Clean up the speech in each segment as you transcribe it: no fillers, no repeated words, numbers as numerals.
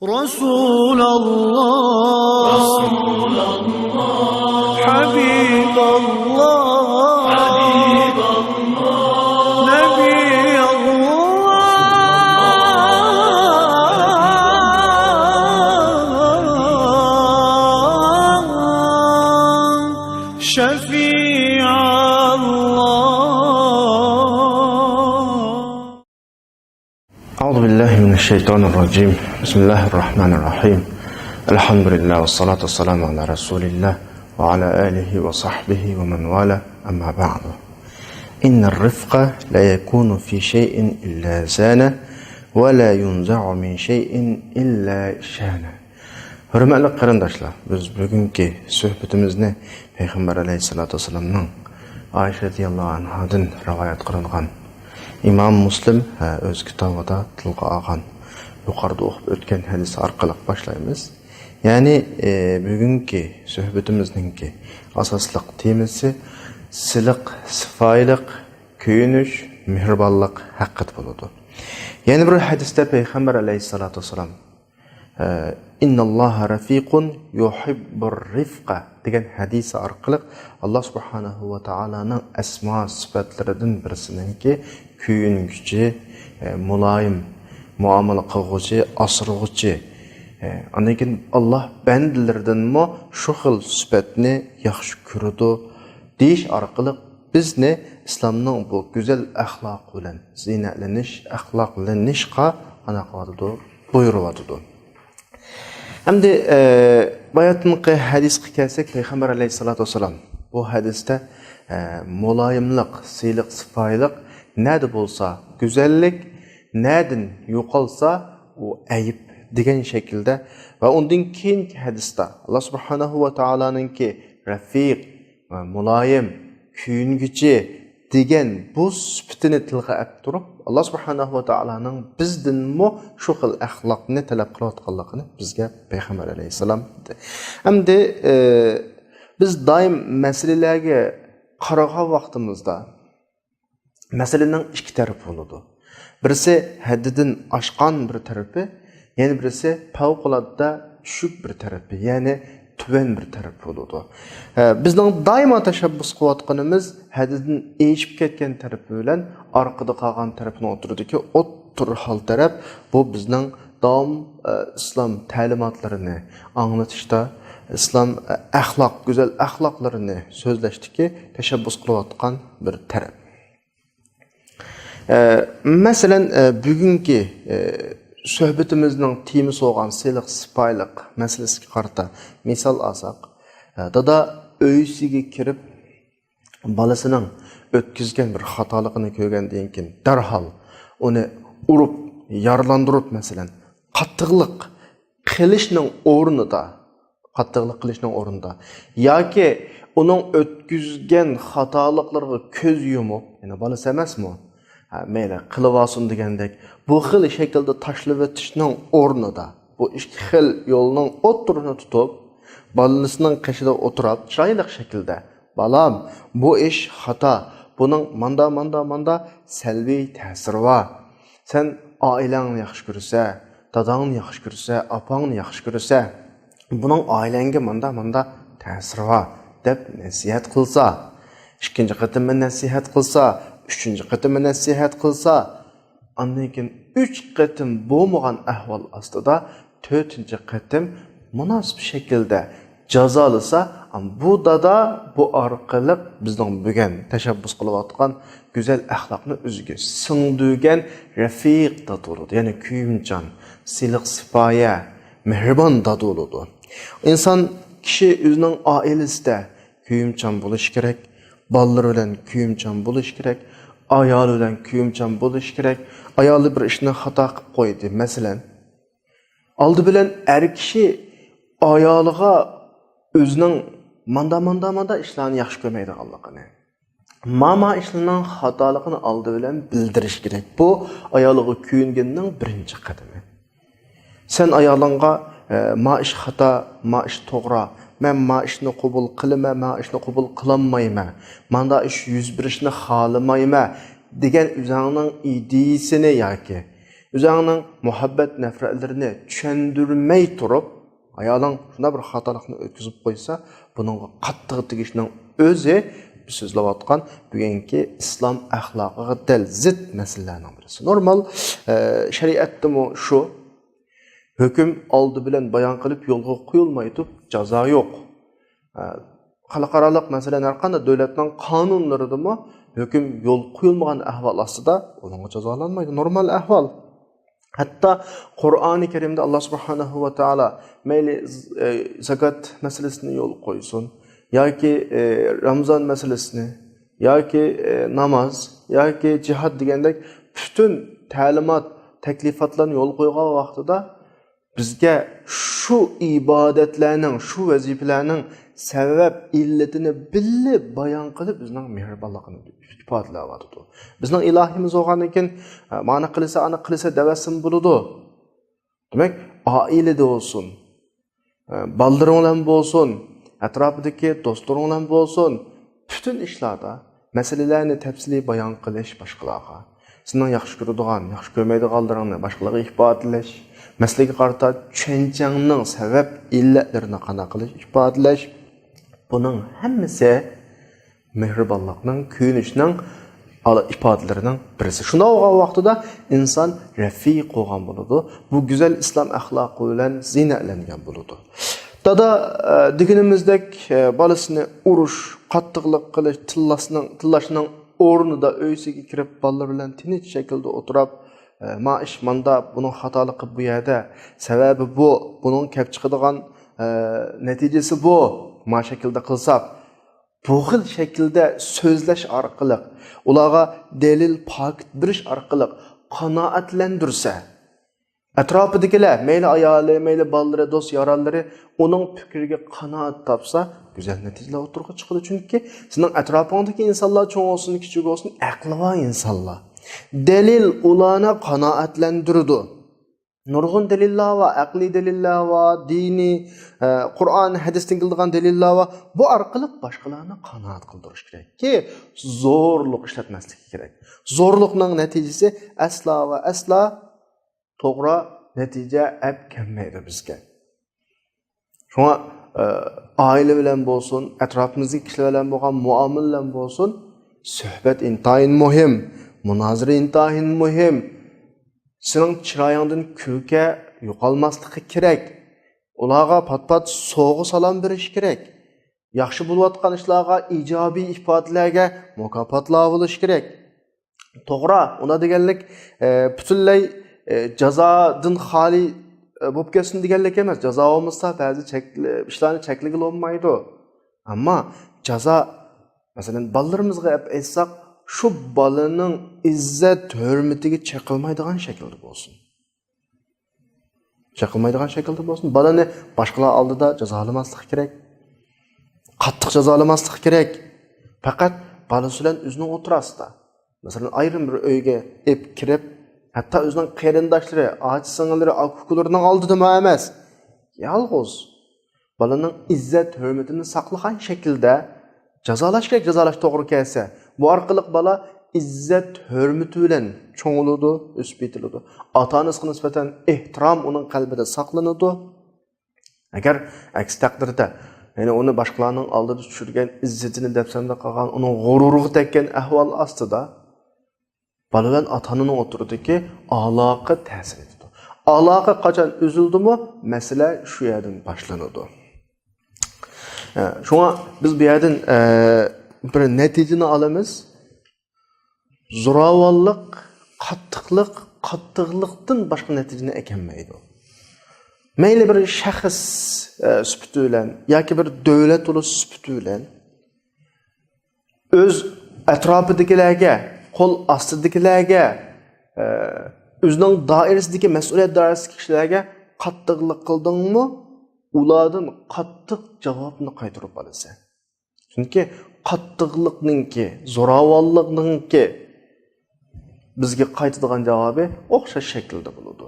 رسول الله حبيب الله نبي الله شفيع الله. أعوذ بالله من الشيطان الرجيم. بسم الله الرحمن الرحيم. الحمد لله والصلاة والسلام على رسول الله وعلى آله وصحبه ومن والاه. أما بعد، إن الرفق لا يكون في شيء إلا زانه ولا ينزع من شيء إلا شانه. Hürmetli qarindoshlar, biz bugungi suhbatimizni Payg'ambar alayhisolatu vasallamning Oysha radhiyallohu anhadan rivoyat qilingan İmam Muslim o'z kitobida tilga olgan yuqorida o'qib o'tgan hadis orqali boshlaymiz. Ya'ni bugungi suhbatimizning asosliq temasi siliq, sifoyliq, kuyinish, mehribonlik haqida bo'ladi. Yana bir hadisda Payg'ambar alayhisolatu vasallam İnnalloha rafiqun yuhibbur rifqa degan hadis orqali Alloh subhanahu va taolaning asmo sifatlaridan birisininki kuyinguchi, muloyim muomala qilguvchi, asrag'uvchi. Ondan keyin Alloh bandalaridanmi shu xil sifatni yaxshi ko'radi deyish orqali bizni islomning bu go'zal axloq bilan zinatlanish, axloqlanishga ana qiladi, buyuryapti. Hamda bayatınqi hadisga kelsak, Payg'ambar alayhisolatu vasallam bu hadisda muloyimlik, siyliq, sifoyliq nada bo'lsa go'zallik, nadin yo'qolsa u ayib degan shaklda va undan keyingi hadisda Alloh subhanahu va taolaninki rafiq va muloyim, kuyinguchi degan bu sifatini tilga olib turib, Alloh subhanahu va taolaning bizdanmi shu xil axloqni talab qilayotganligini bizga Payg'ambar alayhisalom dedi. Hamda biz doim masalalarga qaragan vaqtimizda masalaning ikki tarafi bo'ladi. Birisi haddidan oshgan bir tarafi, yana birisi favqulodda tushib bir tarafi, ya'ni tuvan bir taraf bo'ladi. Bizning doimo tashabbus qilayotganimiz haddidan eshib ketgan tarafi bilan orqada qolgan tarafni o'tirdiki, o'ttir hol taraf bu bizning davom islom ta'limotlarini anglatishda, islom axloq, go'zal axloqlarini so'zlashdiki tashabbus qilayotgan bir taraf. Masalan, bugungi suhbatimizning temasi bo'lgan siyliq, sifoyliq masalasiga qarata misol olsak, dada uysiga kirib bolasining o'tkazgan bir xatoligini ko'rgandan keyin darhol uni urib, yaralandirib, masalan, qattiqlik qilishning o'rnida yoki uning o'tkazgan xatoliklarga ko'z yumib, ya'ni bolasi emasmi? Mayli qilib olsin degandek bu xil shaklda tashlab o'tishning o'rnida bu ikki xil yo'lning o'ttirini tutib bolasining qishida o'tirib chiroyli shaklda balam bu ish xato, buning manda salbiy ta'siri bor, sen oilangni yaxshi ko'rsa, dadangni yaxshi ko'rsa, opangni yaxshi ko'rsa, buning oilangga manda ta'siri bor deb nasihat qilsa, ikkinchi qatim nasihat qilsa, üçüncü qatimini nasihat qilsa, ondan keyin 3 qatim bo'lmagan ahvol ostida 4-chi qatim munosib shaklda jazolasa, bu dada bu orqali bizning bugun tashabbus qilayotgan go'zal axloqni o'ziga singdirgan rafiq dad bo'ladi, ya'ni kuyimchan, siliq, sifoya, mehribon dad bo'ladi. İnson kishi o'zining oilasida kuyimchan bo'lishi kerak, bolalar bilan kuyimchan bo'lish kerak, ayol bilan kuyimchan bo'lish kerak. Ayoli bir ishni xato qilib qo'ydi, masalan, oldi bilan er kishi ayoliga o'zining manda ishlarni yaxshi ko'rmaydiganligini, mama ishlarning xatoligini oldi bilan bildirish kerak. Bu ayoliga kuyinganning birinchi qadami. Sen ayolingga ma ish xato, ma ish to'g'ri, men ma ishni qabul qilma, ma ishni qabul qilolmayman, manda ish yuz berishni xohlamayman degan o'zingning ideyasini yoki Özüңнең muhabbat nafratlarini tushundirmay turib, ayolың shunday bir xatolikni o'tkazib qo'ysa, buningga qattiq tegishning o'zi biz so'zlayotgan bugungi islom axloqiga dal zid masalalarning birisi. Normal shariatda shu hukm oldi bilan bayon qilib yo'lga qo'yilmaydi, jazo yo'q. Xalqarалық masalan har qanday davlatning qonunlarida hukm yo'l qo'yilmagan ahvol ostida ularga jazolanmaydi. Normal ahvol. Hatta Qur'oni Karimda Alloh subhanahu va taolo mayli zakat masalasini yo'l qo'ysin yoki Ramazon masalasini yoki namoz yoki jihad degandek butun ta'limot, taklifotlarni yo'l qo'ygan vaqtida bizga shu ibodatlarning, shu vazifalarning sabab illatini bilib bayon qilib bizning mehribonligini ifodalayapti. Bizning ilohimiz bo'lgan ekan, mana qilsa, ana qilsa davasin bo'ladi. Demak, oilada bo'lsin, baldaringlar bo'lsin, atrofidagi do'stlaringlar bo'lsin, butun ishlarda masalalarni tafsiliy bayon qilish boshqalarga. Sizning yaxshi ko'radigan, yaxshi ko'rmaydiganlaringni boshqalarga ifodalash, masalaga qarata tushunchangning sabab illatlarini qanaqa qilish, ifodalash. Bunun hammasi mehribonlikning, kuyinishning ifodalarining birisi. Shunda olgan vaqtida inson rafiq bo'lgan bo'ladi. Bu go'zal islom axloqi bilan zinatlangan bo'ladi. Dada deganimizdek bolasini urush, qattiqlik qilish, tillashning o'rnida uysiga kirib bolalar bilan tinch shaklda o'tirib, maish manda buning xatoligi bu yerda, sababi bu, buning kelib chiqadigan natijasi bu. Ma şekilde qilsak, bu xil şekilde sözleş orqali, ularga delil fakt berish orqali qanoatlantirsa, atrofidagilar, mayli ayoli, mayli bolalari, do'st yoronlari uning fikriga qanoat topsa, go'zal natijalar o'tirib chiqadi. Chunki sizning atrofingdagi insonlar cho'ng bo'lsin, kichik bo'lsin, aqli bor insonlar. Delil ularni qanoatlantiradi. Nurg'un delillar va aqli delillar va dini, Qur'on, hadisdan kelgan delillar va bu orqali boshqalarni qanoat qildirish kerak ki zo'rlik ishlatmaslik kerak. Zo'rlikning natijasi asla va asla to'g'ri natija olib kelmaydi bizga. Shunga oila bilan bo'lsin, atrofimizdagi kishilar bilan bo'lgan muomalalar bo'lsin, suhbat intayin muhim, munozara intayin muhim. Sening chiroyingdan kulka yo'qolmasligi kerak. Ularga pat-pat so'g'i salom berish kerak. Yaxshi bo'layotgan ishlarga ijobiy ifodalarga mukofotlar bo'lish kerak. To'g'ri, unda deganlik butunlay jazodan xoli bo'lib ketsin deganlik emas. Jazo bo'lmasa ba'zi ishlarni cheklagil olmaydi. Ammo jazo masalan bolalarımizga aytsak, şu balaning izzat hurmatiga chaqilmaydigan shaklda bo'lsin. Chaqilmaydigan shaklda bo'lsin. Balani boshqalar oldida jazolamaslik kerak. Qattiq jazolamaslik kerak. Faqat balasi bilan o'zining o'tirasida. Masalan, ayrim bir uyga kirib, hatto o'zining qarindoshlari, ochi-singillari, aka-ukalarining oldida emas, yolg'iz balaning izzat hurmatini saqlagan shaklda jazolash kerak, jazolash to'g'ri kelsa. Bu orqali bola izzat hurmati bilan cho'ngiladi, o'sib yetiladi. Ota-onasiga nisbatan ehtirom uning qalbida saqlanadi. Agar aks taqdirda, ya'ni uni boshqalarning oldida tushirgan izzatini dafsanda qolgan, uning g'ururiga tekkan ahvol ostida bola bilan ota-onaning o'tiridagi aloqa ta'sir etadi. Aloqa qachon uzildimi, masala shu yerdan boshlanadi. Shunga biz bu yerdan bir natijani olamiz. Zo'ravonlik, qattiqlikdan boshqa natijani ekanmaydi. Mayli bir shaxs sifati bilan yoki bir davlat ulush sifati bilan o'z atrofidagilarga, qo'l ostidagilarga, o'zining doirasidagi mas'uliyat doirasidagi kishilarga qattiqlik qildingmi, ulardan qattiq javobni qaytarib olasan. Chunki qattiqlikninki, zo'ravonlikninki bizga qaytadigan javobi o'xshash shaklda bo'ladi.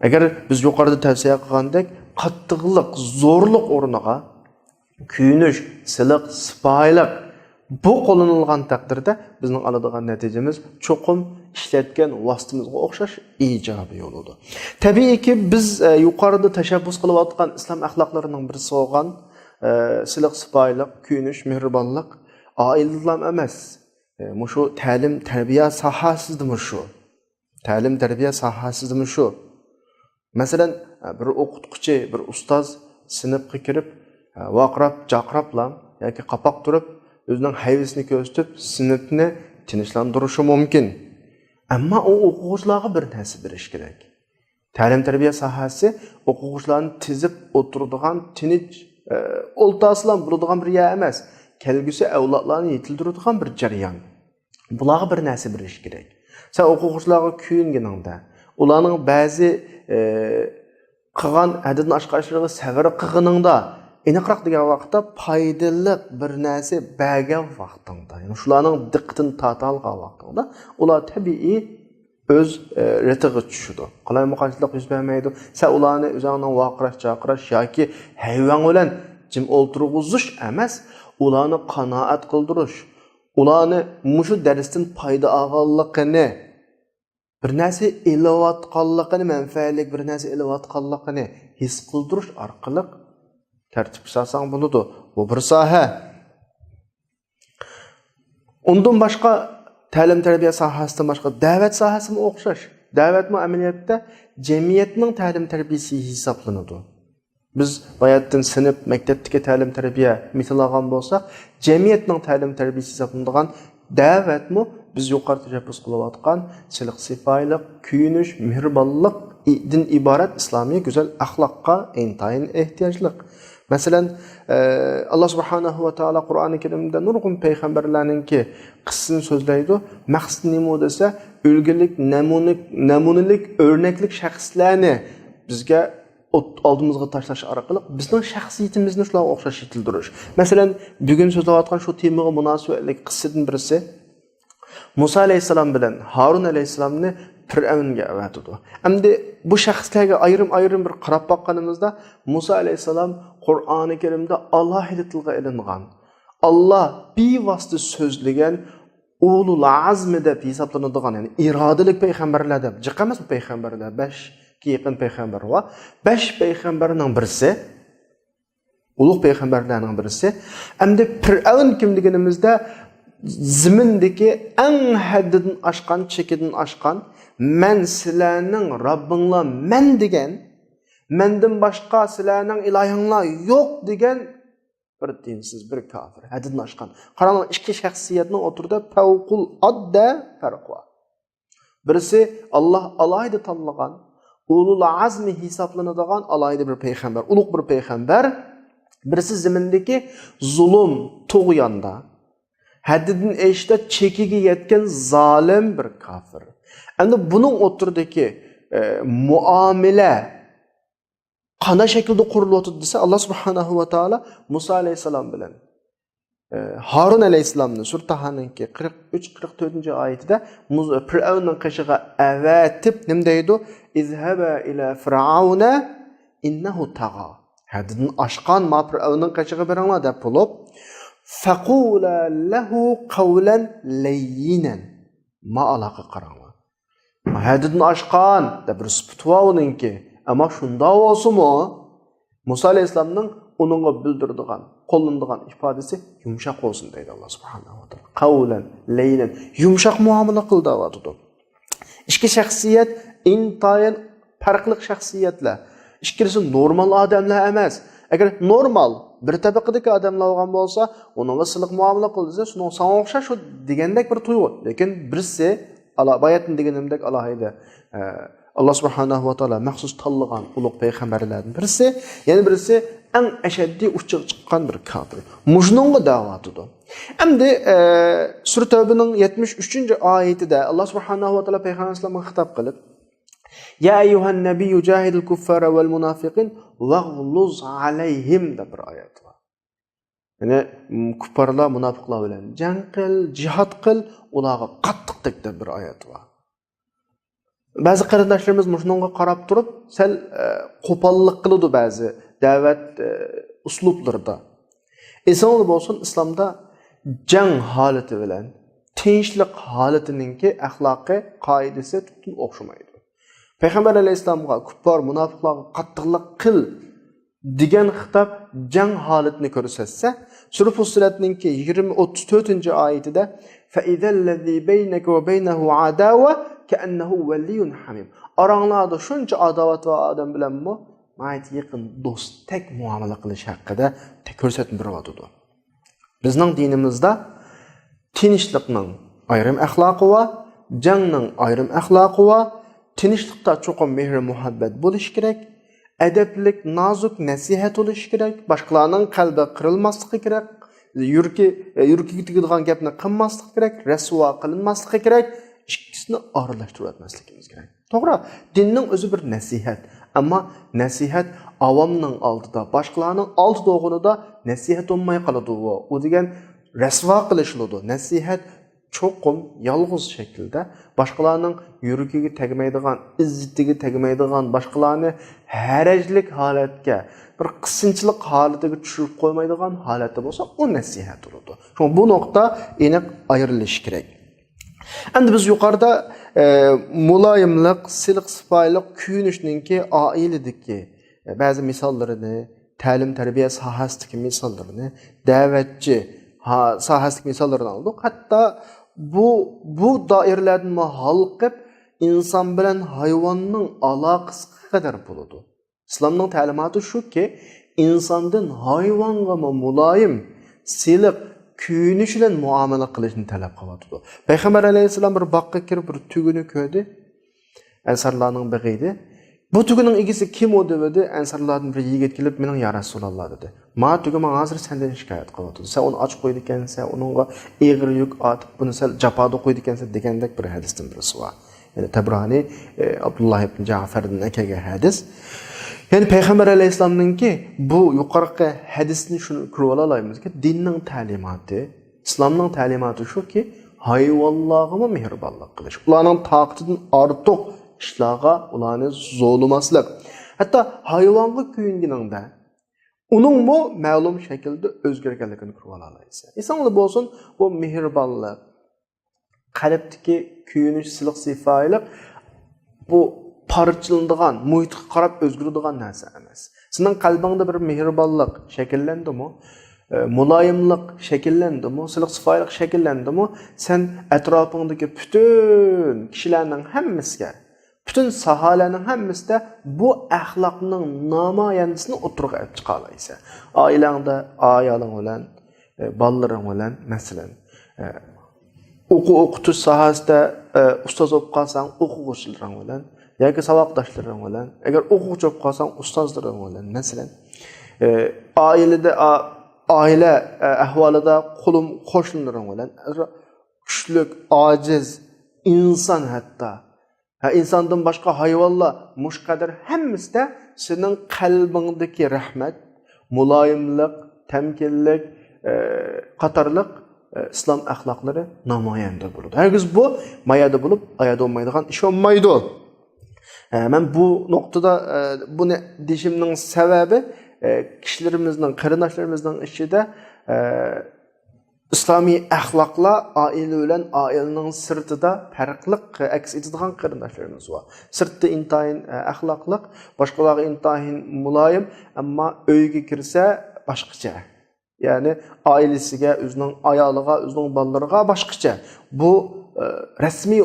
Agar biz yuqorida tavsiya qilgandek qattiqlik, zo'rlik o'rniga kuyinish, siliq, sipoyilik bu qo'llanilgan taqdirda bizning oladigan natijamiz cho'qim ishlatgan vositamizga o'xshash ijobiy yo'lidir. Tabiiyki biz yuqorida tashabbus qilayotgan islom axloqlarining birisi bo'lgan siliq sipoyilik, kuyinish, mehribonlik oilalar emas. Mushu ta'lim tarbiya sohasidimi shu? Ta'lim tarbiya sohasidimi shu? Masalan, bir o'qituvchi, bir ustoz sinfga kirib, vaqrab, jaqrablam yoki qapoq turib, o'zining hayvasini ko'rsatib, sinfni tinchlantirishi mumkin. Ammo u o'quvchilarga bir narsa berish kerak. Ta'lim tarbiya sohasi o'quvchilarni tizib o'tiradigan, tinch o'ltasilan bo'ladigan bir yer emas. Kelgusi avlodlarni yetildiradigan bir jarayon. Bularga bir narsa berish kerak. Sen o'quvchilarga kuyinganingda, ularning ba'zi qilgan haddan oshgan ishlarga sabr qilganingda, aniqroq degan vaqtda foydali bir narsa bergan vaqtingda, ya'ni shularning diqqatini torta olgan vaqtingda, ular tabiiy o'z retiga tushadi. Qalaymuqanchilik yuz bermaydi. Sen ularni o'zingning vaqirash, chaqirash yoki hayvon bilan jim o'ltirg'izish emas, ularni qanoat qildirish, ularni mushu darsdan foyda olganligini, bir narsa ilayotganligini, manfaatli bir narsa ilayotganligini his qildirish orqali tartib solsang bo'ladi. Bu bir soha. Undan boshqa ta'lim tarbiya sohasidan boshqa da'vat sohasimi o'xshash. Da'vatmi amaliyotda jamiyatning ta'lim tarbiyasi hisoblanadi. Biz bayatdan sinf, maktabdagi ta'lim tarbiya misol olgan bo'lsak, jamiyatning ta'lim tarbiyasi hisoblanadigan da'vatmi biz yuqori tashabbus qilayotgan siliq sifoyilik, kuyinish, mehribonlik din iborat islomiy go'zal axloqqa intayin ehtiyojli. Masalan, Allah subhanahu va taolo Qur'oni Karimda nurg'un payg'ambarlarningki qissasini so'zlaydi. Maqsad nima desa, ulgulik, namunalik, o'rnaklik shaxslarni bizga oldimizga tashlash orqali bizning shaxsiyatimizni shularga o'xshash etildirish. Masalan, bugun so'zlayotgan shu temaga munosabatli qissadan birisi Musa alayhisalom bilan Harun alayhisalomni Fir'avnga avatdi. Endi bu shaxslarga ayrim bir qarab boqqanimizda Musa alayhisalom Qur'oni Karimda alohida tilga ilingan, Allah bevosita so'zlagan ulul azmi deb hisoblanadigan, ya'ni irodali payg'ambarlar deb. Jiq emas bu payg'ambarlar, 5 ga yaqin payg'ambar va 5 payg'ambarning birisi, ulug' payg'ambarlarning birisi. Endi Fir'avn kim deganimizda zimindagi eng haddidan oshgan, chekidan oshgan, men sizlarning Robbinglar men degan, mendan boshqa sizlarning ilohinglar yo'q degan bir dinsiz, bir kafir, haddidan oshgan. Qarang, ikki shaxsiyatning o'tirida favqul adda farq bor. Birisi Allah alayda tanlagan, ulul azmi hisoblanadigan alayda bir payg'ambar, ulug' bir payg'ambar. Birisi zimindagi zulm, tug'yonda haddidan eshda chekiga yetgan zolim bir kafir. Endi buning o'tiridagi muomala qanday shaklda qurilyapti desa, Alloh subhanahu va taolo Musa alayhisalom bilan Harun alayhisalomni sura Tahaninki 43-44-oyatida Fir'avnning qishig'a avatib nim deydi? İzhaba ila fir'auna innahu tagha. Haddidan oshgan ma Fir'avnning qishig'a beringlar deb bo'lib, faqula lahu qawlan layyinan. Ma aloqa qaranglar. Haddidan oshgan deb bir sifatuninki, ammo shunda bo'lsa-mu Musa alayhisalomning onunğa bildirdigan, qo'llanadigan ifodasi yumshoq bo'lsin deydi Alloh subhanahu va taolo. Qawlan layyinan, yumshoq muomala qildi deydi. Ikki shaxsiyat intayin farqli shaxsiyatlar. Ikkisi normal odamlar emas. Agar normal bir tabaqadagi odamlar bo'lgan bo'lsa, onunğa siliq muomala qilsa, shuni sana o'xshash degandek bir tuyg'u. Lekin birisi bayatın deganimdek alohida Allah subhanahu va taolo maxsus tanlagan ulug' payg'ambarlardan birisi, yana birisi eng ashaddiy uchiga chiqqan bir kafir. Mujnunga da'vatidir. Endi sura Tavbaning 73-oyatida Allah subhanahu va taolo payg'ambarlarga xitob qilib, "Ya ayyuhan nabiyyu jahidil kuffara val munafiqin waghluz alayhim" deb bir oyat bor. Ya'ni kuffarlar, munofiqlar bilan jang qil, jihad qil, ularga qattiq deb bir oyat bor. Ba'zi qarindoshlarimiz shunga qarab turib, sal qo'pollik qiladi ba'zi da'vat uslublarida. Eson bo'lsin, islomda jang holati bilan tinchlik holatininki axloqiy qoidasi tutun o'xshamaydi. Payg'ambar alayhissalomga kuffar munofiqlarga qattiqlik qil degan xitob jang holatini ko'rsatsa, Sura Fussilatninki 34-oyatida fa izallazi baynaka va baynahu adawa ka'annahu waliyyun hamim. Aranglarda shuncha adovat va odam bilanmi mayt yaqin do'stdek muomala qilish haqida ko'rsatib beryapti. Bizning dinimizda tinchlikning ayrim axloqi va jangning ayrim axloqi va tinchlikda cho'qim mehr muhabbat bo'lish kerak. Adablik, nozik nasihat bo'lish kerak. Boshqalarning qalbi qirilmasligi kerak. Yurkiga tegadigan gapni qilmaslik kerak, rasvo qilinmasligi kerak. Ikkisini aralashtirib o'tmasligimiz kerak. To'g'ri, dinning o'zi bir nasihat, ammo nasihat avomning oldida, boshqalarning oldida o'g'inida nasihat bo'lmay qoladi. U degan rasvo qilishiladi. Nasihat cho'qim yolg'iz shaklda boshqalarning yuragiga tegmaydigan, izzatiga tegmaydigan, boshqalarni harajlik holatga, bir qisqinchilik holatiga tushirib qo'ymaydigan holatda bo'lsa, u nasihat bo'ladi. Chunki bu nuqta aniq ayrilishi kerak. Endi biz yuqorida muloyimlik, siliq sifoylik kuyinishninki oiladagi ba'zi misollarini, ta'lim tarbiya sohasidagi misollarini, da'vatchi sohasidagi misollarini oldik. Hatto bu doiralardan halqib inson bilan hayvonning aloqasi qadar bo'ladi. Islomning ta'limoti shuki, insondan hayvonga muloyim, siliq kuyinish bilan muomala qilishni talab qiladi. Payg'ambar alayhissalom bir boqqa kirib bir tuguni ko'rdi. Ansarlarning big'iydi. Bu tuguning egasi kim o'di dedi? Ansarlardan bir yigit kelib, "Mening ya Rasululloh" dedi. "Ma tuguma hozir sendan shikoyat qilyapti. Sen uni och qo'ydi ekansan, uningga eg'ir yuk otib, buni sal jafoda qo'ydi ekansan" degandek bir hadisdan birisi bor. Yani Tabrani Abdullah ibn Ja'fardan akaga hadis. Yani Payg'ambar alayhissalomninki bu yuqorqi hadisni shuni ko'rib olamizki, dinning ta'limoti, islomning ta'limoti shuki, hayvonlarga mehribonlik qilish, ularning toqatidan ortiq ishlarga ularni zo'lamaslik. Hatto hayvonga kuyinganingda uning bu ma'lum shaklda o'zgarganligini ko'rib olasiz. Insonlar bo'lsin, bu mehribonlik, qalbdagi kuyinish, siliq sifoylik bu parçalanadigan, muhitga qarab o'zgaradigan narsa emas. Sening qalbingda bir mehribonlik shakllandimi, muloyimlik shakllandimi, siliq sifoylik shakllandimi, sen atrofingdagi butun kishilarning hammasiga, butun sohalarning hammasida bu axloqning namoyandasini o'tirg'a olib chiqa olaysan. Oilangda ayoling bilan, bolalaring bilan, masalan, o'qitish sohasida ustoz bo'lib qolsang, o'quvchilaring bilan yoki saboqdoshlaring bilan, agar o'quvchi bo'lib qolsang, ustozlaring bilan, masalan, oila ahvolida qo'shnilaring bilan, kuchlik, ojiz inson hatto insondan boshqa hayvonlar mush qadar hammasida sening qalbingdagi rahmat, muloyimlik, tamkinlik, qatorliq islom axloqlari namoyanda bo'ladi. Hargiz bu mayada bo'lib, ayada olmaydigan ish olmaydi. Men bu noktada bunu dişimning sababi kishilarimizning, qarindoshlarimizning ichida islomiy axloqlar oila bilan oilaning sirtida farqliq aks etadigan qarindoshlarimiz bor. Sirtda intayin axloqliq, boshqalarga intayin muloyim, ammo uyga kirsa boshqacha. Yani ailesiga, o'zining ayoliga, o'zining bolalariga boshqacha. Bu rasmiy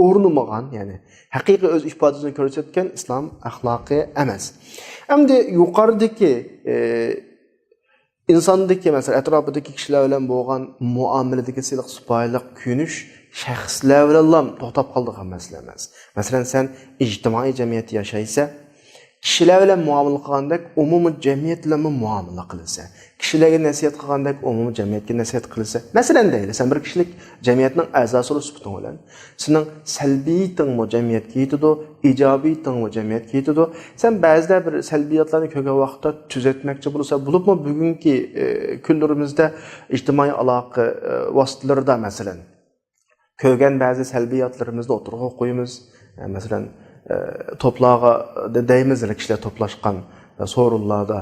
o'rnamagan, yani haqiqiy o'z ifodasini ko'rsatgan islom axloqi emas. Endi yuqoridagi insondagi, masalan, atrofidagi kishilar bilan bo'lgan muomaladagi siliq sifoylik kuyinish shaxslar bilan to'xtab qoladigan masala emas. Masalan, sen ijtimoiy jamiyatda yashaysa, kishilar bilan muomala qilgandek umumiy jamiyat bilan muomala qilsa, kishilarga nasihat qilgandek umumiy jamiyatga nasihat qilsa, masalan deylik, sen bir kishilik jamiyatning a'zosi sifating bilan sening salbiyating jamiyatga yetadi, ijobiyating jamiyatga yetadi. Sen ba'zida bir salbiyatlarni ko'rgan vaqtda tuzatmoqchi bo'lsa, bo'libmi bugungi kunlarimizda ijtimoiy aloqa vositalarida masalan ko'rgan ba'zi salbiyatlarimizni o'tirg'a qo'yamiz. Masalan, to'plarga deymiz, kishilar to'plashgan so'rinlarda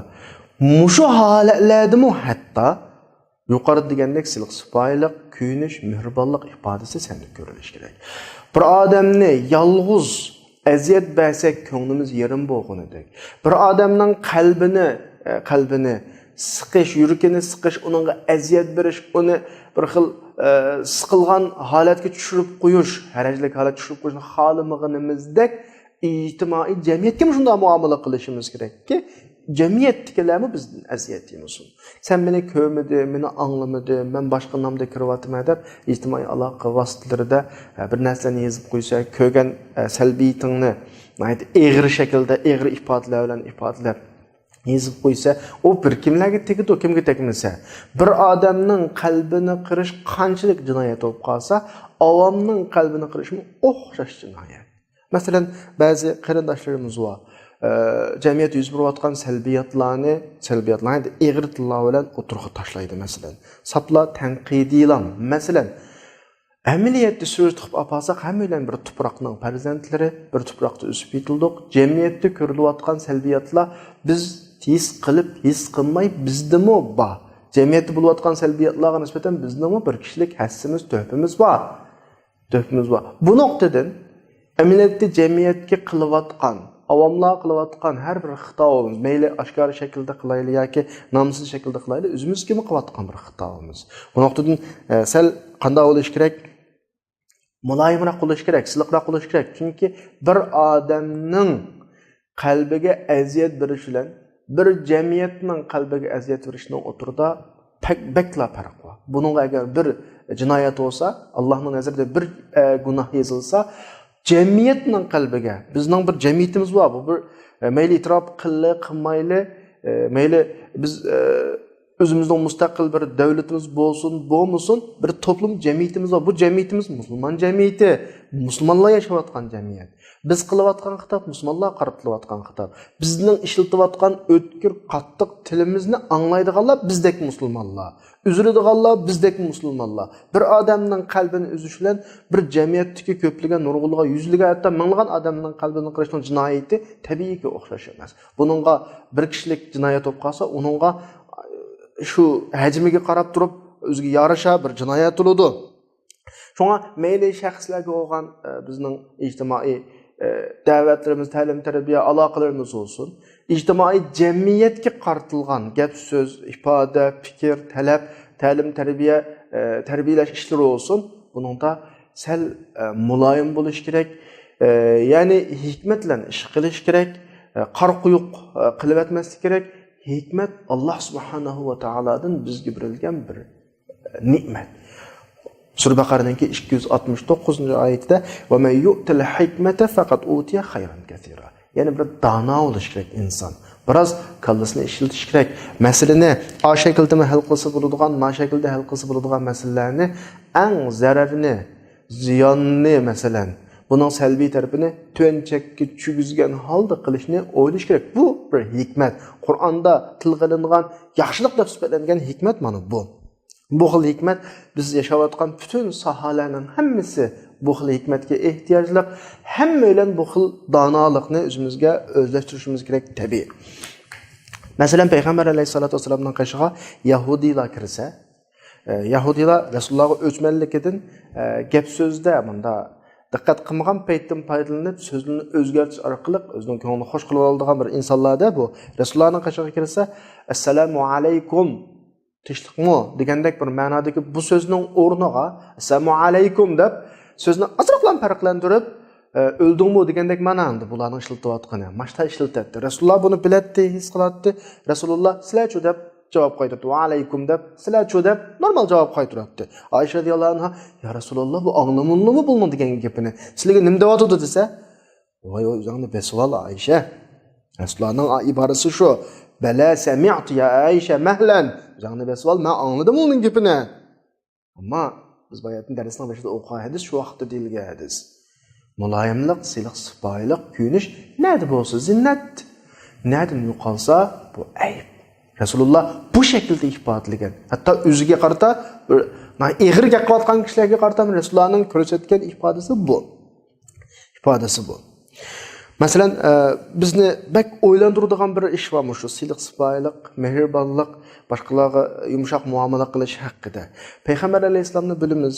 mushu holatlardami hatto yuqori degandek siliq sipoyilik, kuyinish, mehribonlik ifodasi senda ko'rilishi kerak. Bir odamni yolg'iz aziyat bersak ko'nglimiz yerim bo'lganidek. Bir odamning qalbini siqish, yurakini siqish, uningga aziyat berish, uni bir xil siqilgan holatga tushirib qo'yish, harajlik holatga tushirib qo'yishni xohlamag'inimizdek ijtimoiy jamiyatga shunday muomala qilishimiz kerakki, jamiyatdagilarmi bizdan aziyat yemesin. Sen meni ko'rmadi, meni anglamadi, men boshqa nomda kiryapman deb ijtimoiy aloqa vositalarida bir narsani yozib qo'ysa, ko'rgan salbiyligingni eg'ir shaklda, eg'ir ifodalar bilan ifodalab yozib qo'ysa, o bir kimlarga tegadi, kimga tegmasa, bir odamning qalbini qirish qanchalik jinoyat bo'lib qolsa, avomning qalbini qirishmi o'xshash jinoyat. Masalan, ba'zi qarindoshlarimiz bor. Jamiyat yuz berayotgan salbiyatlarni eg'ir tillar bilan o'tirg'a tashlaydi masalan. Sapla tanqidiylan, masalan, amaliyotda so'z qilib olsak, hammalar bir tuproqning farzandlari, bir tuproqda o'sib yetildik. Jamiyatda ko'rilayotgan salbiyatlar biz his qilib, his qilmay bizdimi bor. Jamiyatda bo'layotgan salbiyatlarga nisbatan bizdimi bir kishilik hassimiz, to'pimiz bor. Bu nuqtadan amaliyotda jamiyatga qilayotgan avomlar qilayotgan har bir xitoimiz, mayli oshkor shaklda qilayli yoki nomsiz shaklda qilayli, o'zimiz kim qilayotgan bir xitoimiz. Bu nuqtadan sal qanday bo'lish kerak? Muloyimroq bo'lish kerak, siliqroq bo'lish kerak. Chunki bir odamning qalbiga aziyat berish bilan bir jamiyatning qalbiga aziyat berishning o'tirida bakla farq bor. Buning agar bir jinoyat bo'lsa, Allohning nazarida bir gunoh yozilsa, jamiyatning qalbiga, bizning bir jamiyatimiz bor. Bu bir mayli e'tirof qilmayli, mayli biz o'zimizning mustaqil bir davlatimiz bo'lmasin, bir to'plum jamiyatimiz bor. Bu jamiyatimiz musulmon jamiyati, musulmonlar yashayotgan jamiyat. Biz qilayotgan xitob musulmonlar qarab qilayotgan xitob. Bizning ishlatayotgan o'tkir, qattiq tilimizni anglaydiganlar bizdek musulmonlar. Üzüladiganlar bizdek musulmonlar. Bir odamning qalbini uzish bilan bir jamiyatdagi ko'pligan nurg'ulga, yuzliga, hatto minglagan odamning qalbini qirishning jinoyati tabiiyki o'xshash emas. Buningga bir kishilik jinoyat bo'lib qolsa, uningga shu hajmiga qarab turib o'ziga yarasha bir jinoyat bo'ladi. Shunga mayli shaxslarga bo'lgan bizning ijtimoiy da'vatlarimiz, ta'lim-tarbiya aloqalarimiz olsun, ijtimoiy jamiyatga qartilgan gap so'z, ifoda, fikr, talab, ta'lim-tarbiya, tarbiyalash ishlari olsun, buningda sal muloyim bo'lish kerak. Ya'ni hikmat bilan ish qilish kerak, qarquyuq qilib etmaslik kerak. Hikmat Alloh subhanahu va taolodan bizga berilgan bir ne'mat. Sura Baqaraning 269-oyatida "Va men yu'til hikmata faqat utiya khayran katira." Ya'ni bir dono bo'lish kerak inson. Biroz kallasini ishlatish kerak. Masalani o shaklda hal qilsa bo'ladigan, ma shaklda hal qilsa bo'ladigan masalalarni eng zararini, ziyonni masalan, buning salbiy tarafini to'nchakka tushizgan holda qilishni o'ylash kerak. Bu bir hikmat. Qur'onda tilg'ilingan, yaxshilik deb sifatlangan hikmat mana bu. Bu xil hikmat biz yashayotgan bütün sohalarning hammasi bu xil hikmatga ehtiyojli. Hammalar bu xil donolikni o'zimizga o'zlashtirishimiz kerak tabiiy. Masalan, payg'ambar alayhisolatu vasallamning qishig'iga yahudiylar kirsa, yahudiylar Rasulullohga o'chmanligidan gap so'zda bunda diqqat qilmagan paytdan foydalanib so'zini o'zgartirish orqali o'zining ko'nglini xush qilib oladigan bir insonlarda bu Rasulullohning qishig'iga kirsa, assalomu alaykum tinchlikmi degandek bir ma'nodagi bu so'zning o'rniga assalomu alaykum deb so'zni azroqlan farqlantirib o'ldingmi degandek ma'noda bularning ishlatayotgani mashta ishlatadi. Rasululloh buni biladi, his qiladi. Rasululloh sizlarchu deb javob qaytardi. Va alaykum deb sizlarchu deb normal javob qaytaradi. Oysha radhiyallohu anha, "Ya Rasululloh, bu anglamunmi bo'lmi degan gapini sizlarga nima deyotdi?" desa, "Voy, o'zingni besval Oysha. Rasulullohning iborasi shu. Bala sami'tu ya Aisha mahlan." O'zingni besval, men angladim uning gapini. Ammo biz bayatning darsning boshida o'qigan hadis shu vaqtda deyilgan hadis. Muloyimlik, siliq, sipoyilik, kuyinish nada bo'lsa zinnat, nada yo'qolsa bu ayb. Rasululloh bu shaklda ifodalagan. Hatto o'ziga qarata eg'ir gap qilayotgan kishilarga qarata Rasulullohning ko'rsatgan ifodasi bu. Masalan, bizni bak o'ylantiradigan bir ish var shu siliq sipoyilik, mehribonlik, boshqalarga yumshoq muomala qilish haqida. Payg'ambar alayhisalomni bilamiz.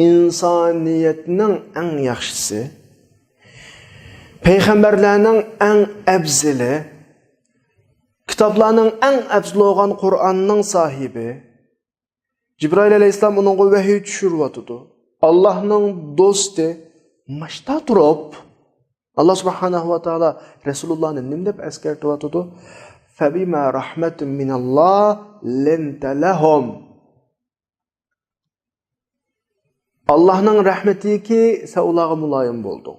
İnsaniyetning eng yaxshisi, payg'ambarlarning eng afzali, kitoblarning eng afzal bo'lgan Qur'onning sohibi, Jibril alayhisalom uningga vahiy tushiryotdi. Allohning do'sti mashta turib, Allah subhanahu wa ta'ala Resulullah'ni nim deb eskartyotdi? Fabima rahmatin minallah lenta lahum. Allah'ның rahmetiki sen ularga mulayim buldun.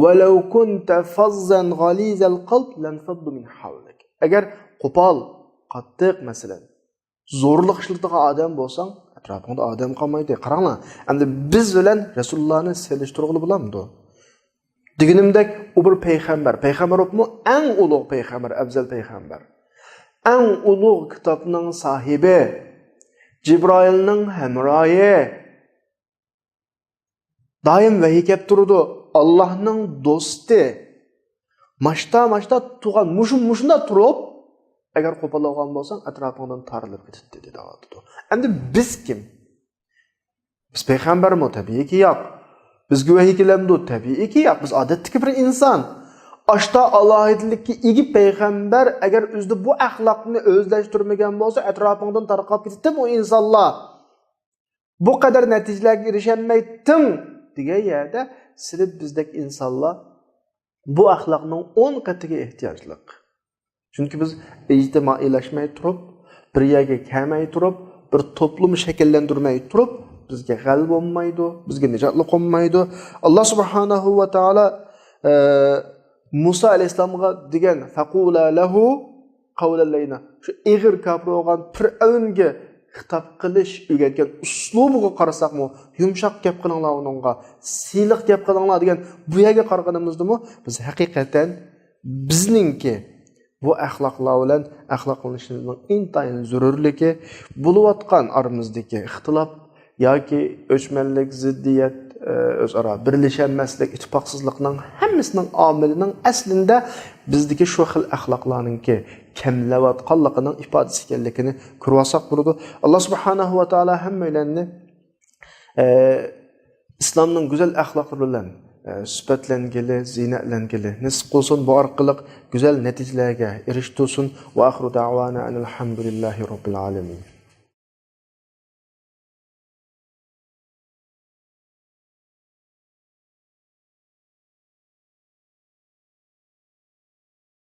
Velev kunte fazzan galizel kalb lenfaddu min havlik. Eğer qo'pol, qattiq mesela, zorluq ishlatadigan odam bo'lsang, atrofingda odam qolmaydi. Qaranglar, endi biz bilan Rasulullohni selishtirg'ili bo'lamdi. Deganimdek, u bir payg'ambar. Payg'ambar o'pmi? Eng ulug' payg'ambar, afzal payg'ambar. Eng ulug' kitobning sohibi, Jibrayilning hamroyi. Daim vahiy kelib turdi. Allohning do'sti. Mashta turgan mushunda turib, agar qo'pol olgan bo'lsang, atrofingdan tarilib ketdi dedi. Endi biz kim? Biz payg'ambarmi? Tabiiyki yo'q. Bizga vahiy kelamdi? Tabiiyki yo'q. Biz odatdagi bir inson. Ashta alohidlikka ega payg'ambar agar o'zida bu axloqni o'zlashtirmagan bo'lsa, atrofingdan tarqab ketdi bu insonlar. Bu qadar natijalarga erisholmaydim degan yerda sizlar bizdek insonlar bu axloqning 10 qatiga ehtiyojliq. Chunki biz ijtimoiylashmay turib, bir yerga kelmay turib, bir to'plum shakllantirmay turib, bizga g'alaba bo'lmaydi, bizga nijotlik olmaydi. Alloh subhanahu va taolo Musa alayhisalomga degan faqula lahu qawlan layna. Shu ig'ir kafir bo'lgan Fir'avnga xitob qilish o'rgatgan uslubiga qarasaqmi, yumshoq gap qilinglar uningga, siyliq gap qilinglar degan bu yerga qaraganimizdami, biz haqiqatan bizningki bu axloqlar bilan axloqlanishimizning intayin zarurligi bo'layotgan oramizdagi ixtilof yoki o'chmanlik, ziddiyat, o'zaro birlasholmaslik, ittifoqsizlikning hammasining omilining aslida bizdagi shu xil axloqlarningki kamlayotganligining ifodasi ekanligini ko'rsak bo'ladi. Alloh subhanahu va taolo hammalarni islomning go'zal axloqlari bilan sifatlangili, zinatlangili nisb qilsin, bu orqali go'zal natijalarga erishtirsin. Va axiru da'vana alhamdulillahi robbil alamin.